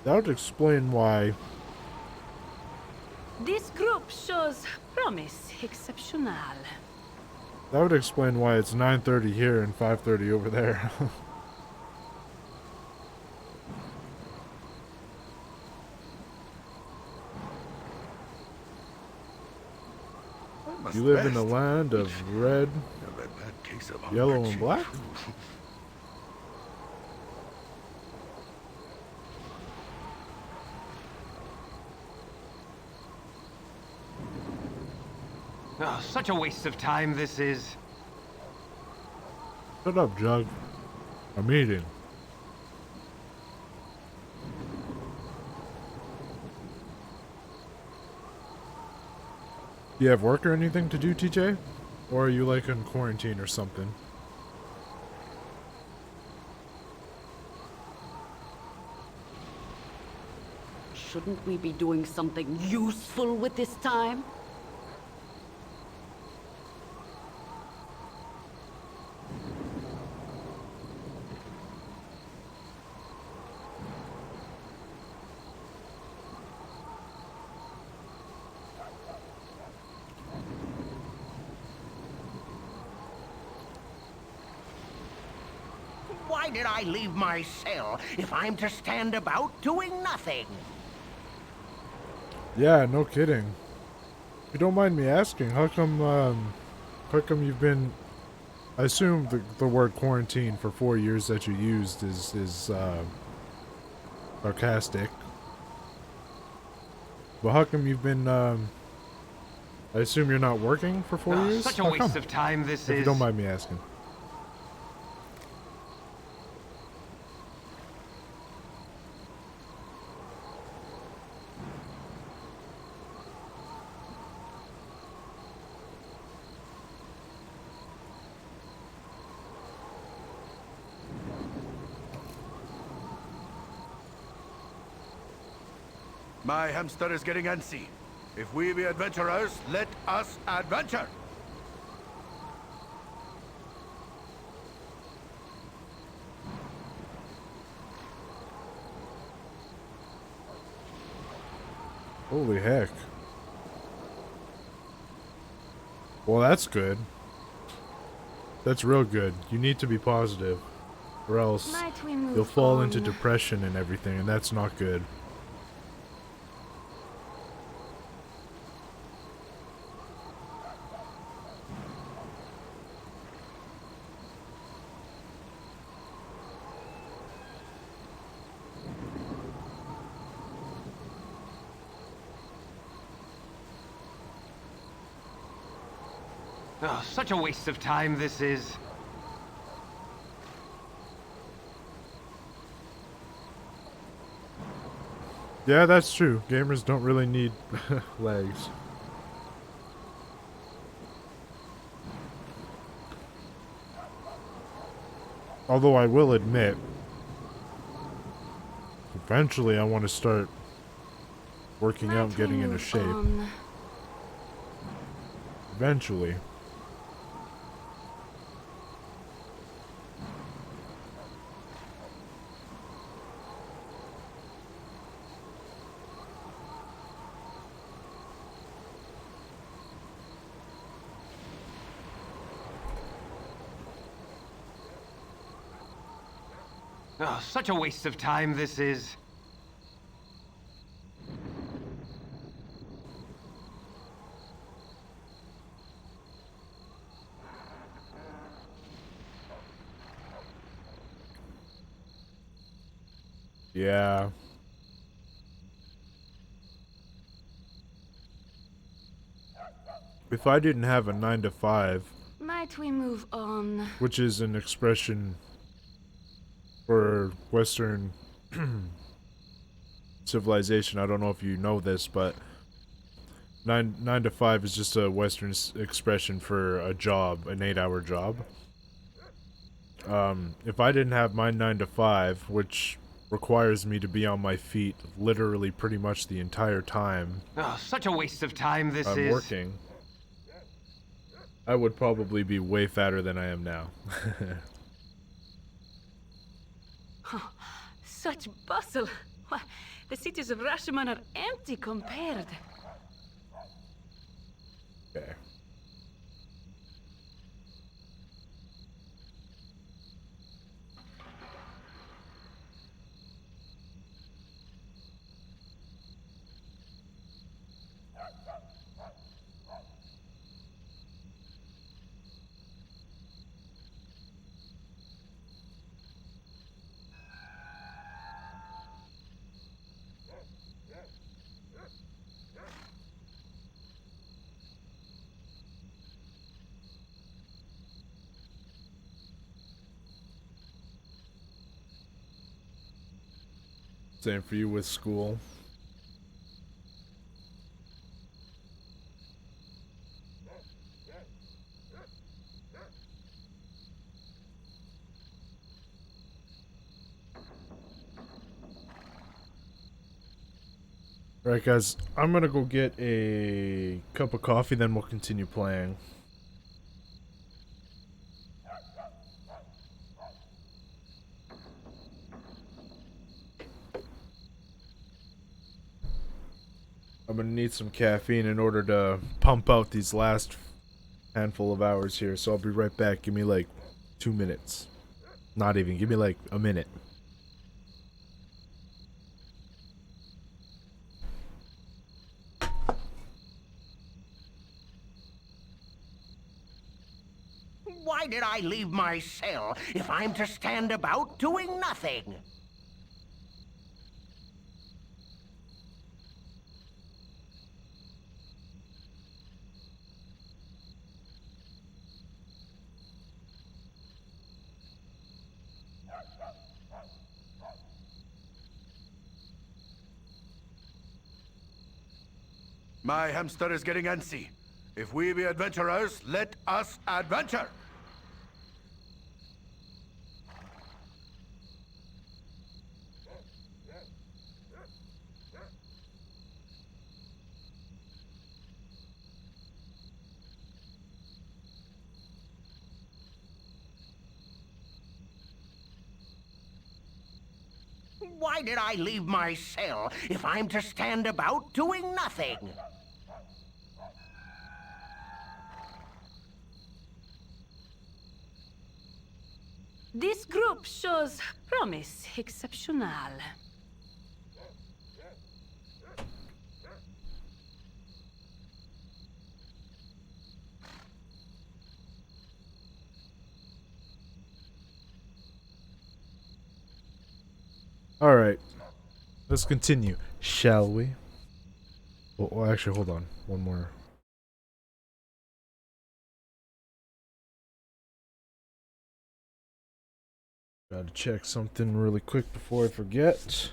That would explain why. This group shows promise exceptional. That would explain why it's 9:30 here and 5:30 over there. You live in a land of red, yellow, and black? Oh, such a waste of time this is. Shut up, Jug. I'm eating. Do you have work or anything to do, TJ? Or are you like in quarantine or something? Shouldn't we be doing something useful with this time? Why did I leave my cell if I'm to stand about doing nothing? Yeah, no kidding. If you don't mind me asking, how come you've been... I assume the word quarantine for 4 years that you used is sarcastic. But how come you've been, I assume you're not working for 4 years? Such a waste of time this is. If you don't mind me asking. My hamster is getting antsy. If we be adventurers, let us adventure! Holy heck. Well, that's good. That's real good. You need to be positive, or else you'll fall into depression and everything, and that's not good. Oh, such a waste of time this is. Yeah, that's true. Gamers don't really need legs. Although I will admit, eventually I want to start working out and getting into shape. Eventually. Oh, such a waste of time this is. Yeah. If I didn't have a 9 to 5, Might we move on? which is an expression for Western civilization, I don't know if you know this, but 9 to 5 is just a Western expression for a job, an 8-hour job. If I didn't have my 9 to 5, which requires me to be on my feet literally pretty much the entire time Oh, such a waste of time this I'm is. working, I would probably be way fatter than I am now. Such bustle. Why, the cities of Rashomon are empty compared. Okay. Same for you with school. Alright guys, I'm gonna go get a cup of coffee, then we'll continue playing. I'm gonna need some caffeine in order to pump out these last handful of hours here, so I'll be right back. Give me like 2 minutes. Not even, give me like a minute. Why did I leave my cell if I'm to stand about doing nothing? My hamster is getting antsy. If we be adventurers, let us adventure! Why did I leave my cell if I'm to stand about doing nothing? This group shows promise exceptional. Alright. Let's continue, shall we? Well, actually, hold on. One more. Gotta check something really quick before I forget.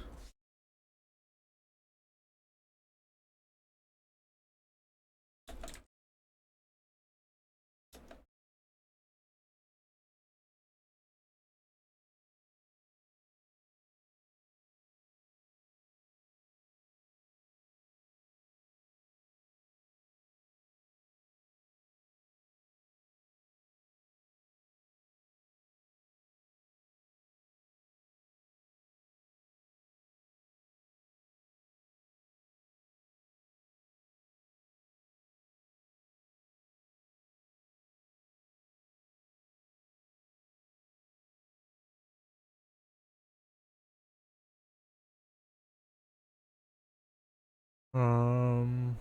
Um.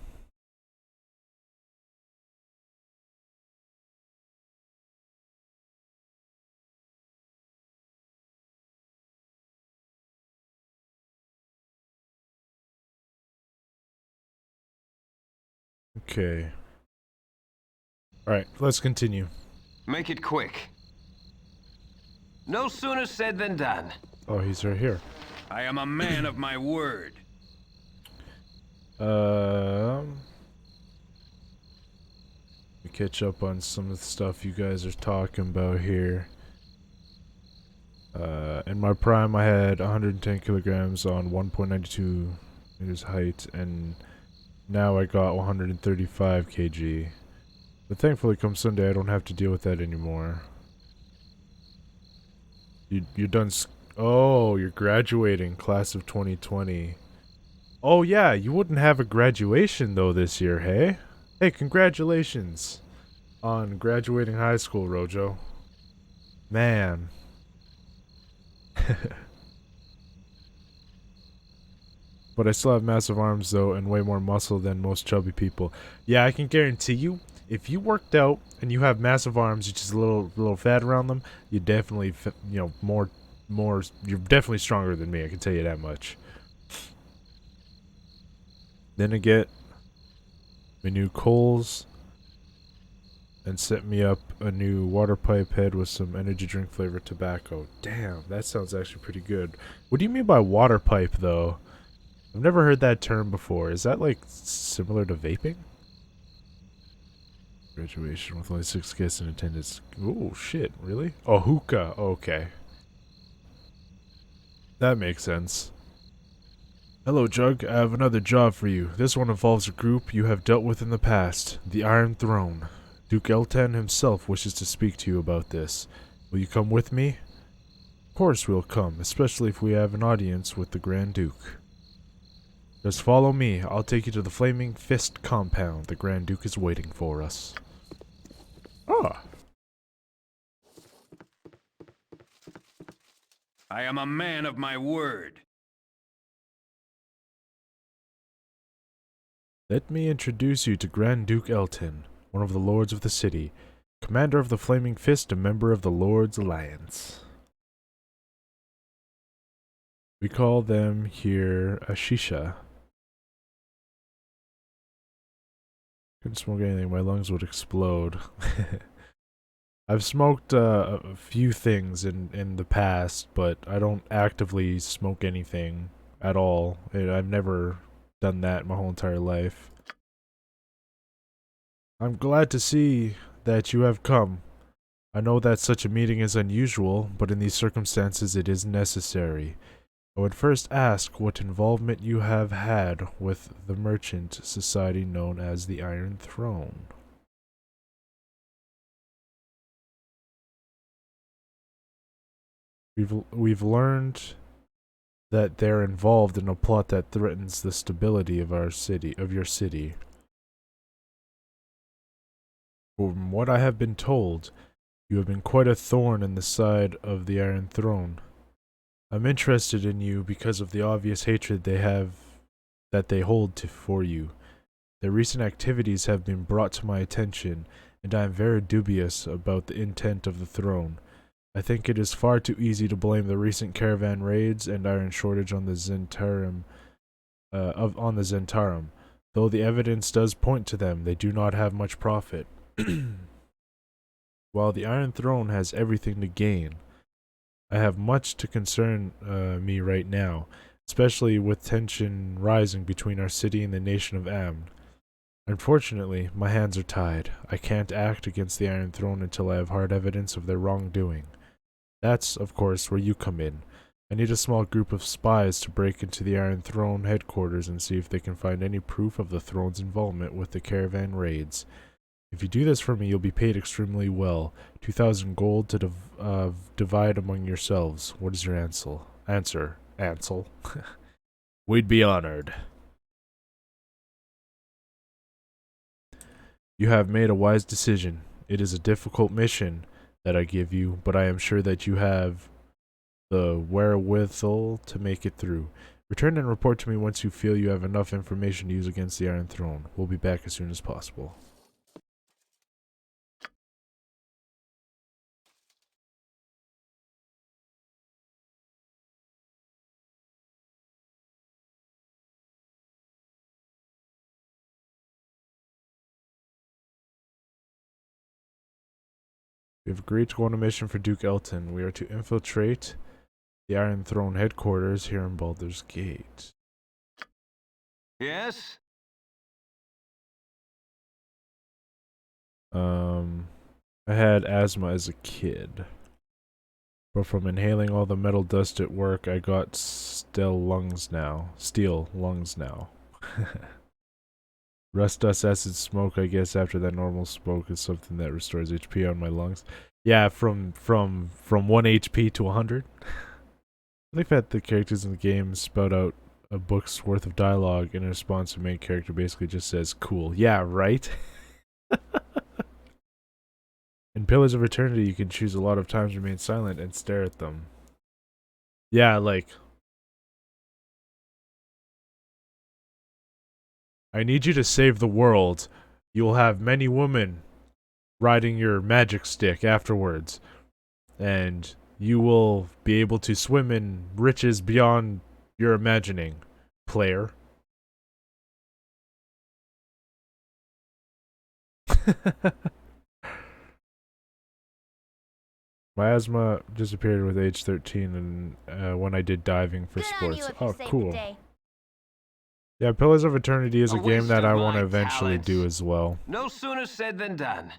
Okay. Alright, let's continue. Make it quick. No sooner said than done. Oh, he's right here. I am a man of my word. We catch up on some of the stuff you guys are talking about here. In my prime, I had 110 kilograms on 1.92 meters height, and now I got 135 kg. But thankfully, come Sunday, I don't have to deal with that anymore. You're done Oh, you're graduating, class of 2020. Oh yeah, you wouldn't have a graduation though this year, hey? Hey, congratulations on graduating high school, Rojo. Man. But I still have massive arms though and way more muscle than most chubby people. Yeah, I can guarantee you, if you worked out and you have massive arms, you just a little fat around them, you definitely, you know, more, you're definitely stronger than me, I can tell you that much. Then I get my new coals and set me up a new water pipe head with some energy drink flavored tobacco. Damn, that sounds actually pretty good. What do you mean by water pipe though? I've never heard that term before. Is that like similar to vaping? Graduation with only 6 guests in attendance. Oh shit, really? Oh, hookah. Okay. That makes sense. Hello, Jug. I have another job for you. This one involves a group you have dealt with in the past, the Iron Throne. Duke Eltan himself wishes to speak to you about this. Will you come with me? Of course we'll come, especially if we have an audience with the Grand Duke. Just follow me. I'll take you to the Flaming Fist compound. The Grand Duke is waiting for us. Ah. I am a man of my word. Let me introduce you to Grand Duke Elton, one of the lords of the city, commander of the Flaming Fist, a member of the Lord's Alliance. We call them here a shisha. Couldn't smoke anything, my lungs would explode. I've smoked a few things in the past, but I don't actively smoke anything at all. I've never done that my whole entire life. I'm glad to see that you have come. I know that such a meeting is unusual, but in these circumstances it is necessary. I would first ask what involvement you have had with the merchant society known as the Iron Throne. We've learned that they're involved in a plot that threatens the stability of your city. From what I have been told, you have been quite a thorn in the side of the Iron Throne. I'm interested in you because of the obvious hatred they hold for you. Their recent activities have been brought to my attention, and I am very dubious about the intent of the throne. I think it is far too easy to blame the recent caravan raids and iron shortage on the Zentarum, Though the evidence does point to them, they do not have much profit. While the Iron Throne has everything to gain, I have much to concern me right now, especially with tension rising between our city and the nation of Amn. Unfortunately, my hands are tied. I can't act against the Iron Throne until I have hard evidence of their wrongdoing. That's, of course, where you come in. I need a small group of spies to break into the Iron Throne headquarters and see if they can find any proof of the Throne's involvement with the caravan raids. If you do this for me, you'll be paid extremely well. 2,000 gold to divide among yourselves. What is your answer? Ansel. We'd be honored. You have made a wise decision. It is a difficult mission that I give you, but I am sure that you have the wherewithal to make it through. Return and report to me once you feel you have enough information to use against the Iron Throne. We'll be back as soon as possible. We have agreed to go on a mission for Duke Elton. We are to infiltrate the Iron Throne headquarters here in Baldur's Gate. Yes? I had asthma as a kid. But from inhaling all the metal dust at work, I got steel lungs now. Rust dust acid smoke, I guess after that normal smoke is something that restores HP on my lungs. Yeah, from 1 HP to 100. I think that the characters in the game spout out a book's worth of dialogue in response to the main character basically just says, cool. Yeah, right? In Pillars of Eternity, you can choose a lot of times to remain silent and stare at them. Yeah, like... I need you to save the world. You'll have many women riding your magic stick afterwards. And you will be able to swim in riches beyond your imagining, player. My asthma disappeared with age 13 and when I did diving for sports. Oh, cool. Yeah, Pillars of Eternity is a game that I want to eventually do as well. No sooner said than done.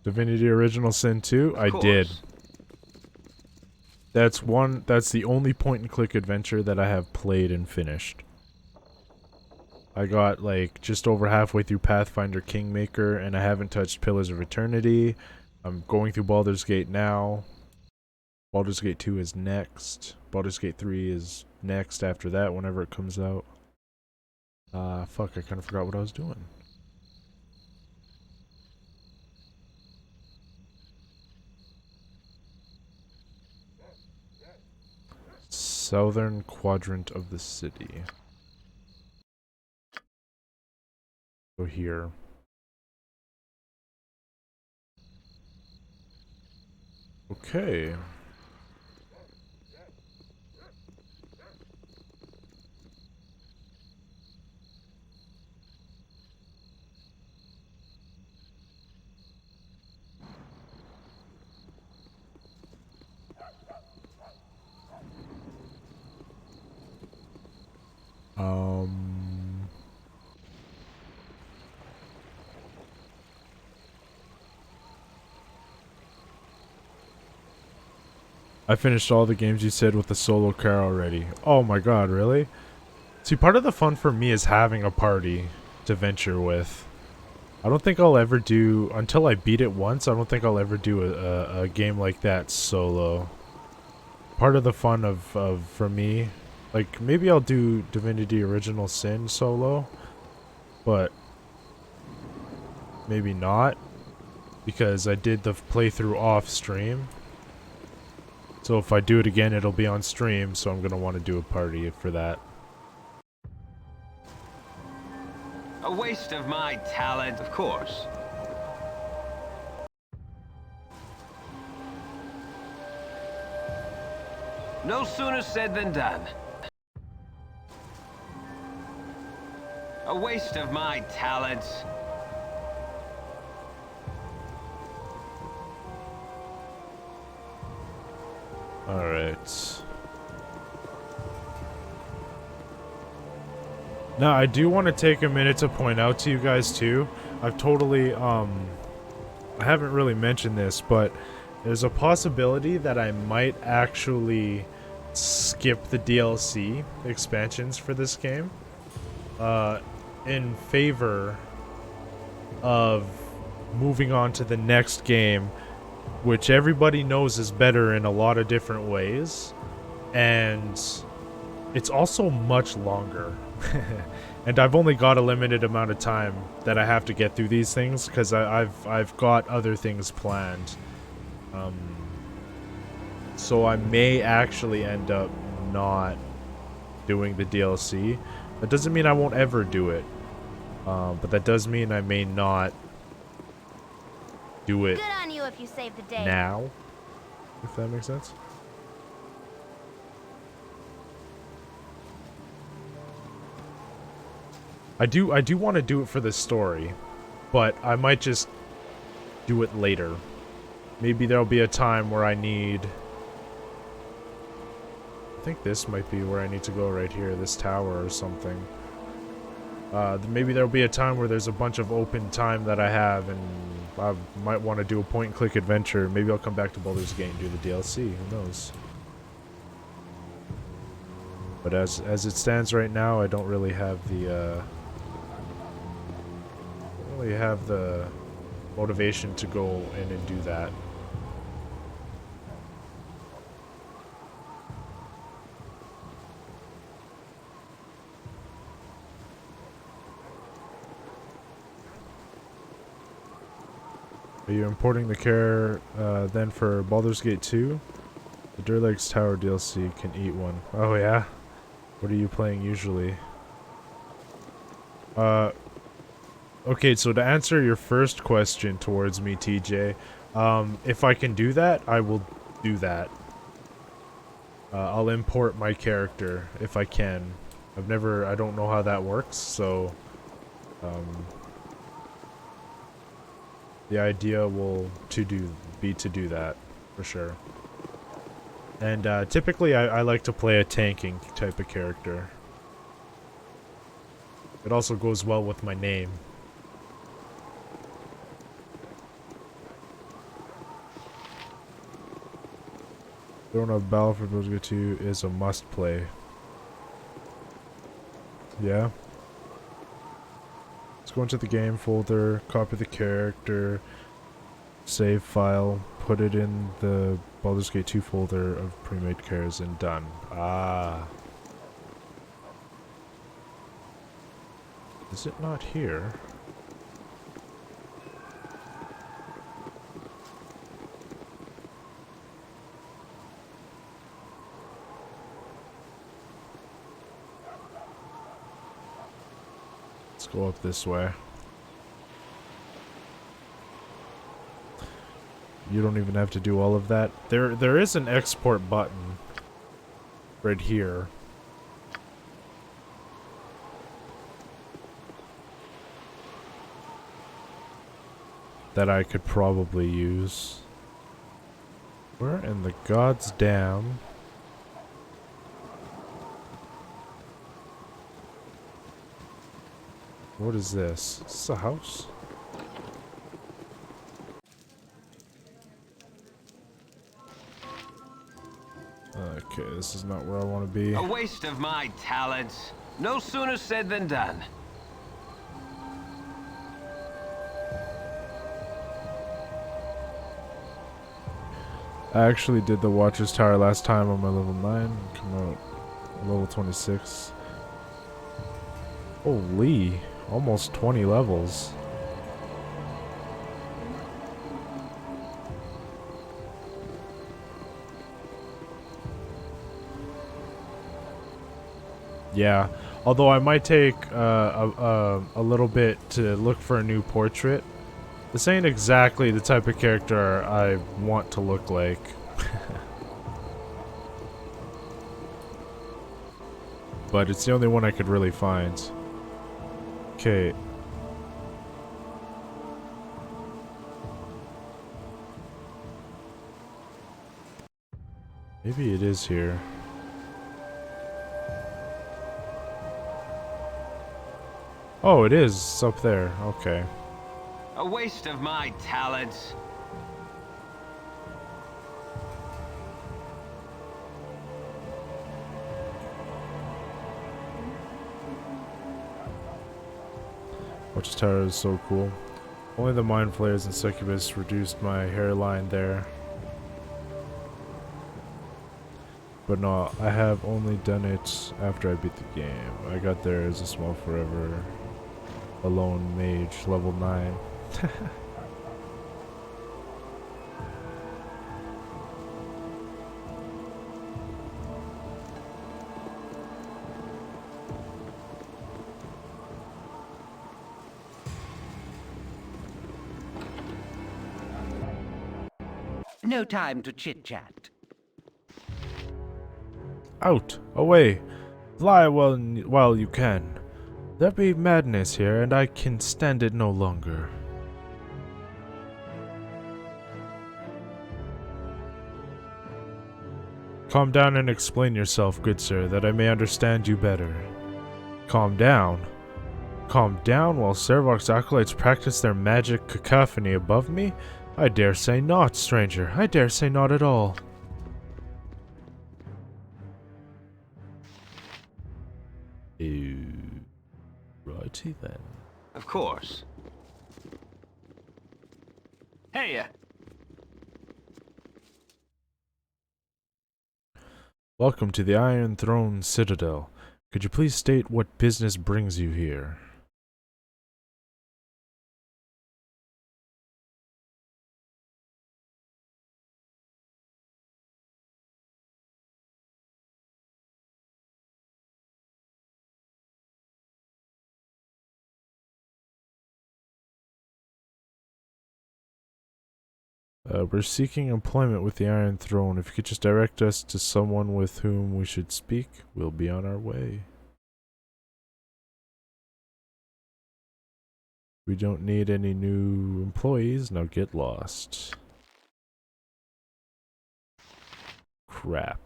Divinity Original Sin 2? I did. That's the only point and click adventure that I have played and finished. I got like just over halfway through Pathfinder Kingmaker and I haven't touched Pillars of Eternity. I'm going through Baldur's Gate now. Baldur's Gate 2 is next. Baldur's Gate 3 is next after that whenever it comes out. Fuck, I kind of forgot what I was doing. Southern quadrant of the city. Go here. Okay. I finished all the games you said with the solo car already. Oh my god, really? See, part of the fun for me is having a party to venture with. I don't think I'll ever do, until I beat it once, I don't think I'll ever do a game like that solo. Part of the fun for me, like, maybe I'll do Divinity Original Sin solo, but maybe not, because I did the playthrough off stream. So if I do it again, it'll be on stream, so I'm gonna want to do a party for that. A waste of my talent, of course. No sooner said than done. A waste of my talents. Alright. Now, I do want to take a minute to point out to you guys, too. I've totally, I haven't really mentioned this, but there's a possibility that I might actually skip the DLC expansions for this game, in favor of moving on to the next game, which everybody knows is better in a lot of different ways, and it's also much longer. And I've only got a limited amount of time that I have to get through these things, because I've got other things planned. So I may actually end up not doing the DLC. That doesn't mean I won't ever do it, but that does mean I may not do it Good on you if you save the day. now, if that makes sense. I do want to do it for the story, but I might just do it later. Maybe there'll be a time where I need... I think this might be where I need to go right here, this tower or something. Maybe there'll be a time where there's a bunch of open time that I have, and I might want to do a point-and-click adventure. Maybe I'll come back to Baldur's Gate and do the DLC. Who knows? But as it stands right now, I don't really have the motivation to go in and do that. Are you importing the care then for Baldur's Gate 2? The Durlegs Tower DLC can eat one. Oh yeah? What are you playing usually? Okay, so to answer your first question towards me, TJ, if I can do that, I will do that. I'll import my character if I can. I don't know how that works, so the idea will be to do that for sure. And typically I like to play a tanking type of character. It also goes well with my name. Throne of Battle for Baldur's Gate 2 is a must play. Yeah. Let's go into the game folder, copy the character, save file, put it in the Baldur's Gate 2 folder of pre-made cares, and done. Ah. Is it not here? Let's go up this way. You don't even have to do all of that. There is an export button right here. That I could probably use. Where in the God's damn? What is this? Is this a house? Okay, this is not where I want to be. A waste of my talents. No sooner said than done. I actually did the Watcher's Tower last time on my level 9. Come out level 26. Holy, almost 20 levels. Yeah, although I might take a little bit to look for a new portrait. This ain't exactly the type of character I want to look like. But it's the only one I could really find. Okay. Maybe it is here. Oh, it is. It's up there. Okay. A waste of my talents. Watch's Tower is so cool. Only the Mind Flayers and Succubus reduced my hairline there. But no, I have only done it after I beat the game. I got there as a small forever alone mage, level 9. No time to chit-chat. Out! Away! Fly while you can. There be madness here, and I can stand it no longer. Calm down and explain yourself, good sir, that I may understand you better. Calm down? Calm down while Servok's acolytes practice their magic cacophony above me? I dare say not, stranger. I dare say not at all. Righty then. Of course. Hey, Welcome to the Iron Throne Citadel. Could you please state what business brings you here? We're seeking employment with the Iron Throne. If you could just direct us to someone with whom we should speak, we'll be on our way. We don't need any new employees. Now get lost. Crap.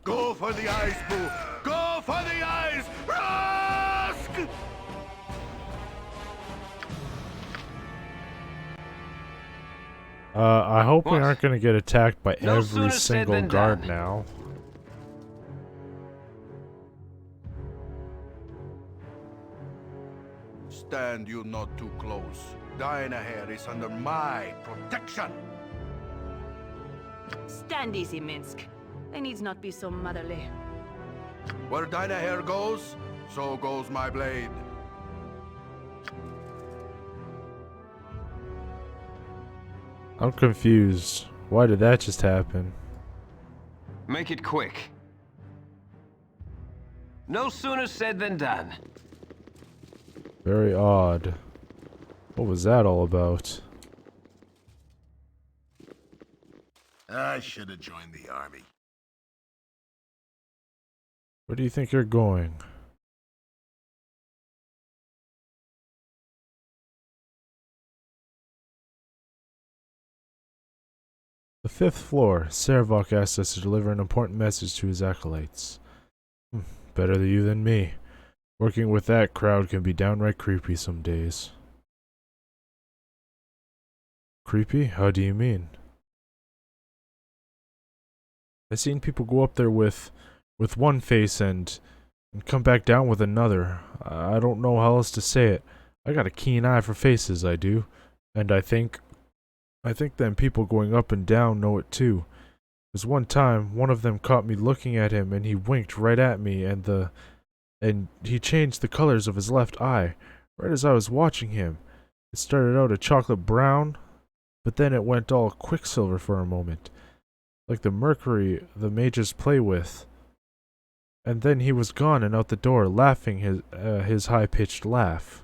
Go for the eyes, Boo! Go for the eyes! Rusk! I hope we What? aren't gonna get attacked by No every sooner said single than guard done. now. Stand you not too close. Dynahair is under my protection. Stand easy, Minsk. They needs not be so motherly. Where Dynahair goes, so goes my blade. I'm confused. Why did that just happen? make it quick. No sooner said than done. Very odd. What was that all about? I should have joined the army. Where do you think you're going? The 5th floor. Servok asked us to deliver an important message to his acolytes. Better you than me. Working with that crowd can be downright creepy some days. Creepy? How do you mean? I've seen people go up there with one face and come back down with another. I don't know how else to say it. I got a keen eye for faces, I do. And I think them people going up and down know it too. Because one time, one of them caught me looking at him and he winked right at me and he changed the colors of his left eye, right as I was watching him. It started out a chocolate brown, but then it went all quicksilver for a moment. Like the mercury the mages play with. And then he was gone and out the door, laughing his high-pitched laugh.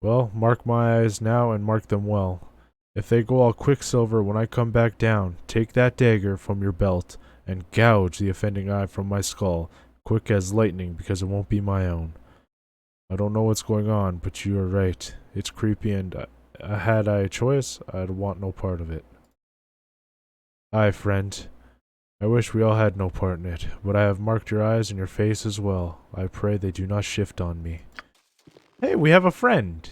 Well, mark my eyes now and mark them well. If they go all quicksilver when I come back down, take that dagger from your belt and gouge the offending eye from my skull, quick as lightning, because it won't be my own. I don't know what's going on, but you are right. It's creepy, and had I a choice, I'd want no part of it. Aye, friend. I wish we all had no part in it, but I have marked your eyes and your face as well. I pray they do not shift on me. Hey, we have a friend!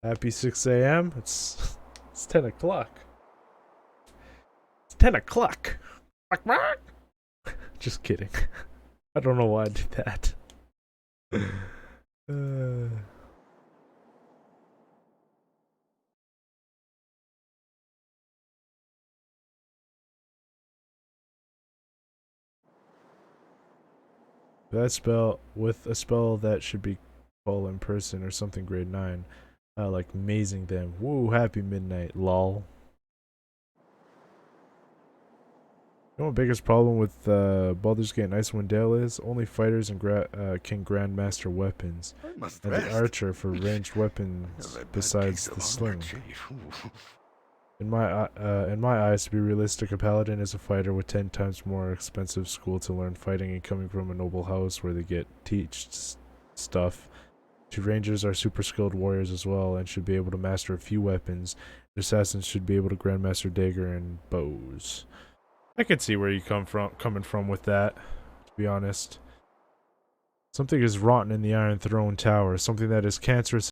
Happy 6 a.m. It's 10 o'clock. It's 10 o'clock. Just kidding. I don't know why I did that. That spell with a spell that should be called in person or something grade 9. Like mazing them. Woo, happy midnight, lol. You know what the biggest problem with Baldur's Gate and Icewind Dale is? Only fighters and can grandmaster weapons. I must And the archer for ranged weapons besides the sling. In my eyes, to be realistic, a paladin is a fighter with 10 times more expensive school to learn fighting and coming from a noble house where they get teached stuff. Two rangers are super skilled warriors as well and should be able to master a few weapons. The assassins should be able to grandmaster dagger and bows. I can see where you coming from with that, to be honest. Something is rotten in the Iron Throne Tower. Something that is cancerous